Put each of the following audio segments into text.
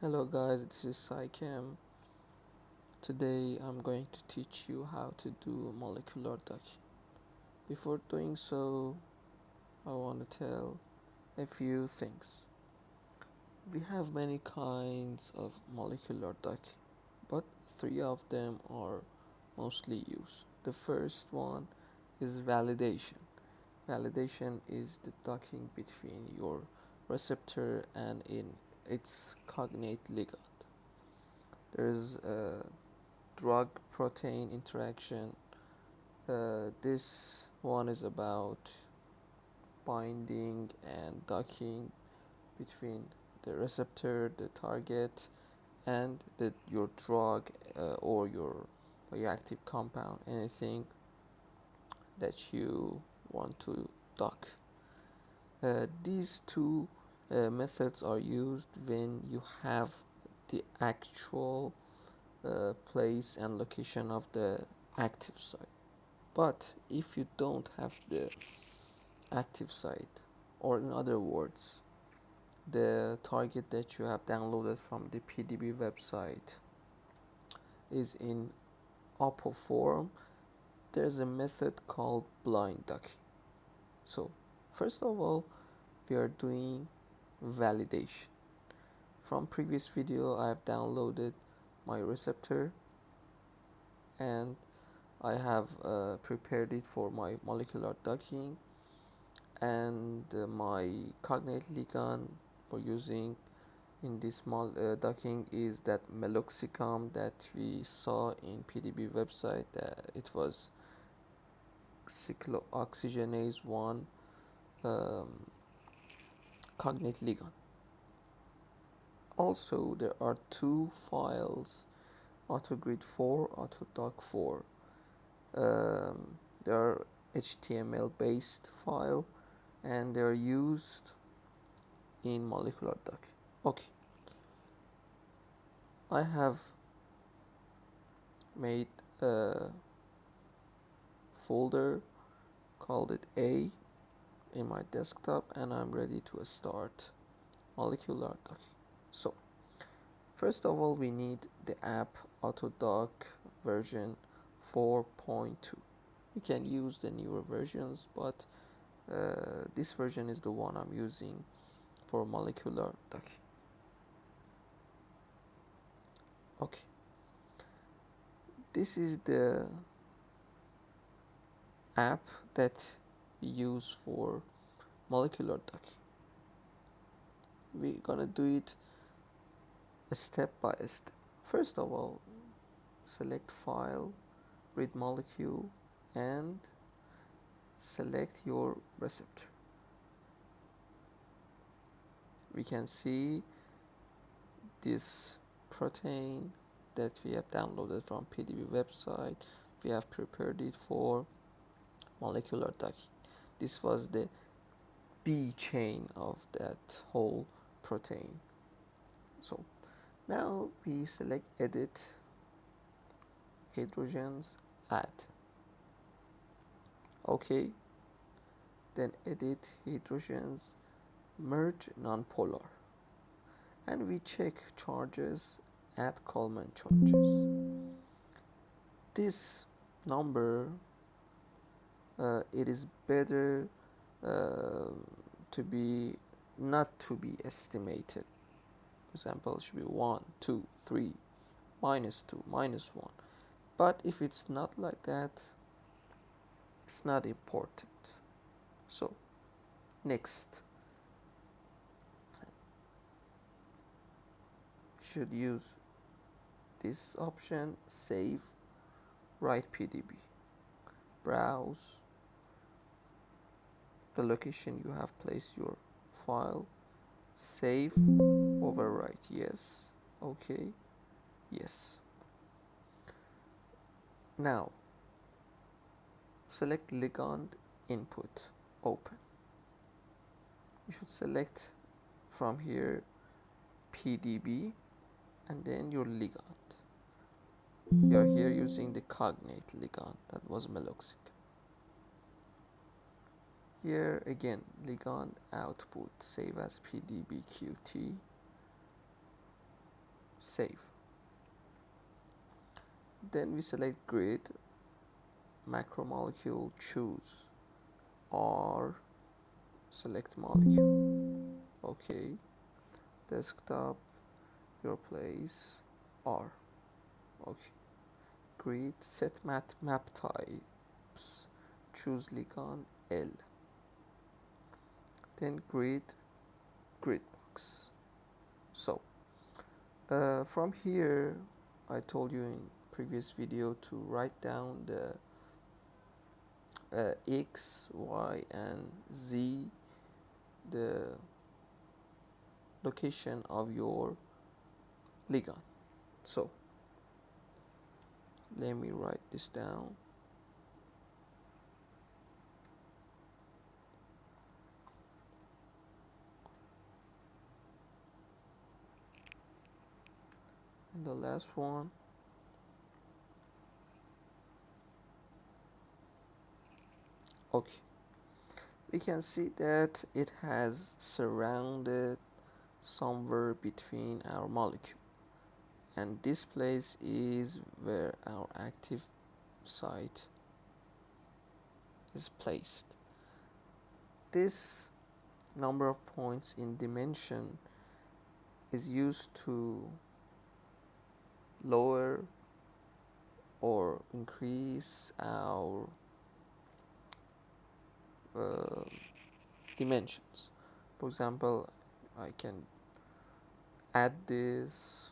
Hello guys, this is Sci-Chem. Today I'm going to teach you how to do molecular ducking. Before doing so, I want to tell a few things. We have many kinds of molecular ducking, but three of them are mostly used. The first one is validation. Validation is the ducking between your receptor and in its cognate ligand. There is a drug protein interaction. This one is about binding and docking between the receptor, the target, and your drug or your bioactive compound, anything that you want to dock. These two methods are used when you have the actual place and location of the active site. But if you don't have the active site, or in other words, the target that you have downloaded from the PDB website is in APO form, there's a method called blind ducking. So, first of all, we are doing validation. From previous video, I have downloaded my receptor and I have prepared it for my molecular ducking and my cognate ligand for using in this small ducking is that meloxicam that we saw in PDB website. It was cyclooxygenase 1 um, cognate ligand. Also, there are two files, AutoGrid 4, AutoDock 4. They are HTML based file and they are used in molecular ducking. Okay, I have made a folder called it A in my desktop and I'm ready to start molecular ducking. So first of all, we need the app AutoDock version 4.2. You can use the newer versions, but this version is the one I'm using for molecular ducking. Okay, this is the app that we use for molecular ducking. We're gonna do it step by step. First of all, select file, read molecule, and select your receptor. We can see this protein that we have downloaded from PDB website. We have prepared it for molecular ducking. This was the B chain of that whole protein. So now we select edit hydrogens, add. Okay, then edit hydrogens, merge nonpolar, and we check charges, add Coleman charges. This number, it is better uh, to be not to be estimated. For example, it should be 1, 2, 3, -2, -1. But if it's not like that, it's not important. So next, should use this option, save, write PDB, browse the location you have placed your file, save, overwrite, yes, okay, yes. Now select ligand input, open. You should select from here PDB and then your ligand. We are here using the cognate ligand, that was meloxic. Here again, ligand output, save as PDBQT. save. Then we select grid, macromolecule, choose R, select molecule. Okay, desktop, your place R. Okay, grid, set map types, choose ligand L. Then grid box. So from here, I told you in previous video to write down the X, Y, and Z, the location of your ligand. So let me write this down. And the last one, okay, we can see that it has surrounded somewhere between our molecule, and this place is where our active site is placed. This number of points in dimension is used to lower or increase our uh, dimensions. For example, I can add this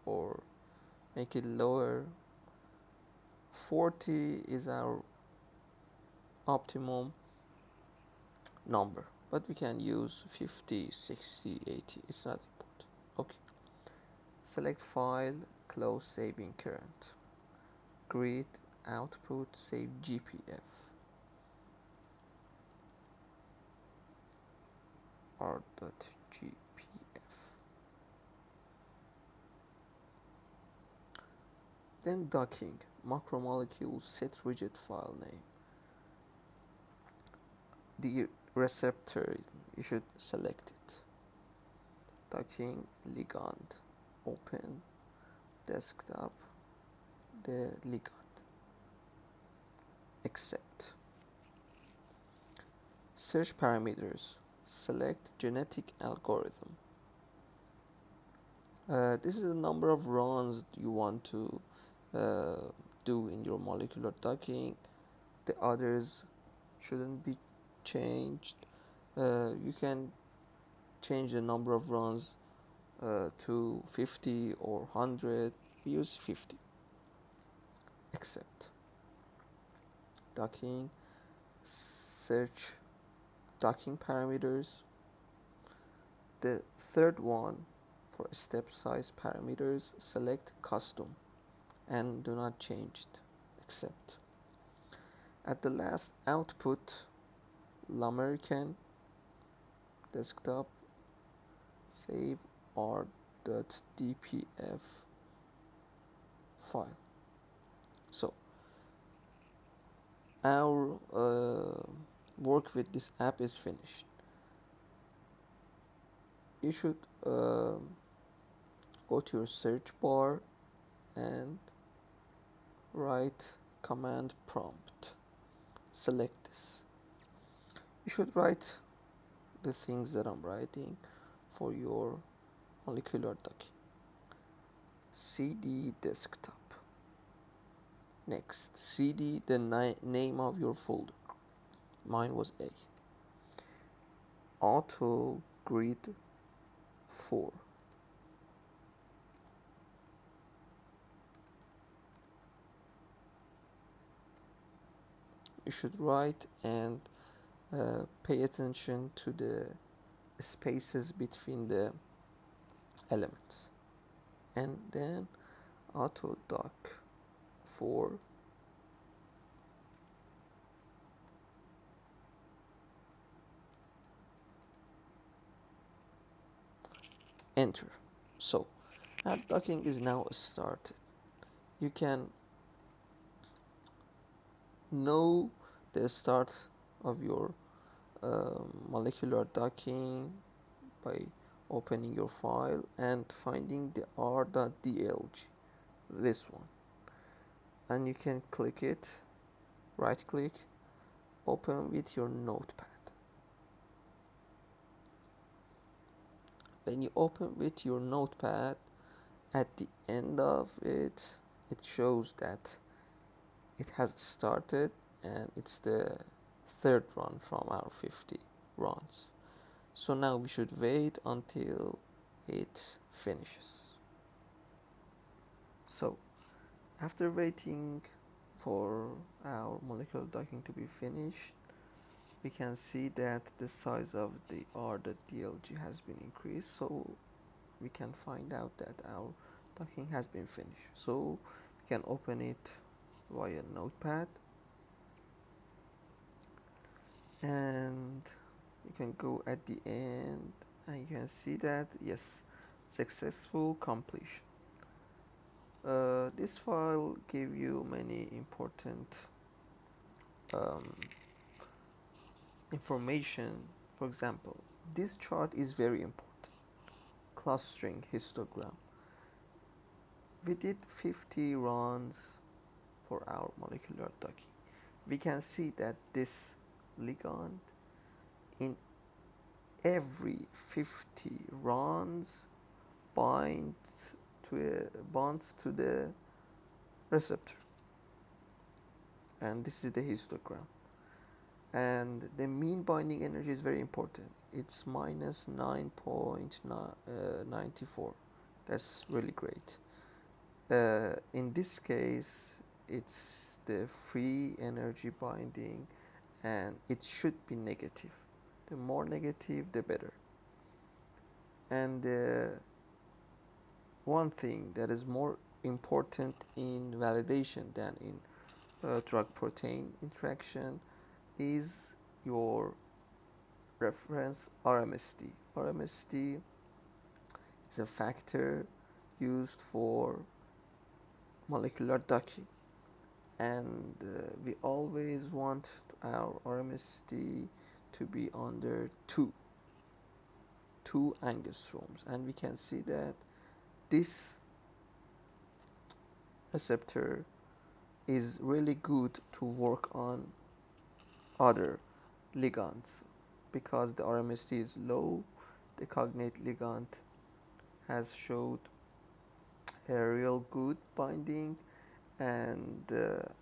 or make it lower. 40 is our optimum number, but we can use 50, 60, 80. It's not important. Okay, select file, close, saving current, grid, output, save GPF, r.gpf. Then docking, macromolecule, set rigid file name. The receptor, you should select it. Docking, ligand, open, desktop, the ligand, accept. Search parameters, select genetic algorithm. This is the number of runs you want to do in your molecular docking. The others shouldn't be changed. You can change the number of runs to 50 or 100. We use 50. Accept. Docking, search docking parameters. The third one, for step size parameters, select custom and do not change it. Accept. At the last output, l'American, desktop, save r.dpf file. So our work with this app is finished. You should go to your search bar and write command prompt. Select this. You should write the things that I'm writing for your molecular docking. CD desktop. Next, CD the name of your folder. Mine was A. Auto grid 4. You should write and pay attention to the spaces between the elements. And then AutoDock 4. Enter. So app docking is now started. You can know the start of your molecular docking by opening your file and finding the r.dlg, this one, and you can click it, right click, open with your notepad. When you open with your notepad, at the end of it, it shows that it has started and it's the third run from our 50 runs. So now we should wait until it finishes. So after waiting for our molecular docking to be finished, we can see that the size of the r.dlg has been increased, so we can find out that our docking has been finished. So we can open it via notepad, and you can go at the end and you can see that yes, successful completion. This file gave you many important um, information. For example, this chart is very important. Clustering histogram. We did 50 runs for our molecular docking. We can see that this ligand in every 50 runs bonds to the receptor, and this is the histogram. And the mean binding energy is very important. It's minus 9.94. That's really great. In this case, it's the free energy binding, and it should be negative. The more negative, the better. And one thing that is more important in validation than in drug protein interaction is your reference RMSD. RMSD is a factor used for molecular docking, and we always want our RMSD to be under 2 angstroms, and we can see that this receptor is really good to work on other ligands because the RMSD is low. The cognate ligand has showed a real good binding, and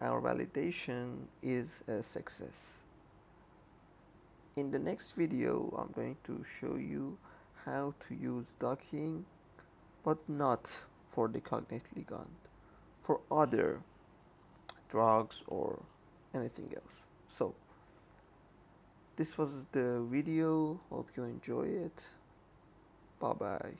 our validation is a success. In the next video, I'm going to show you how to use docking, but not for the cognate ligand, for other drugs or anything else. So this was the video. Hope you enjoy it. Bye bye.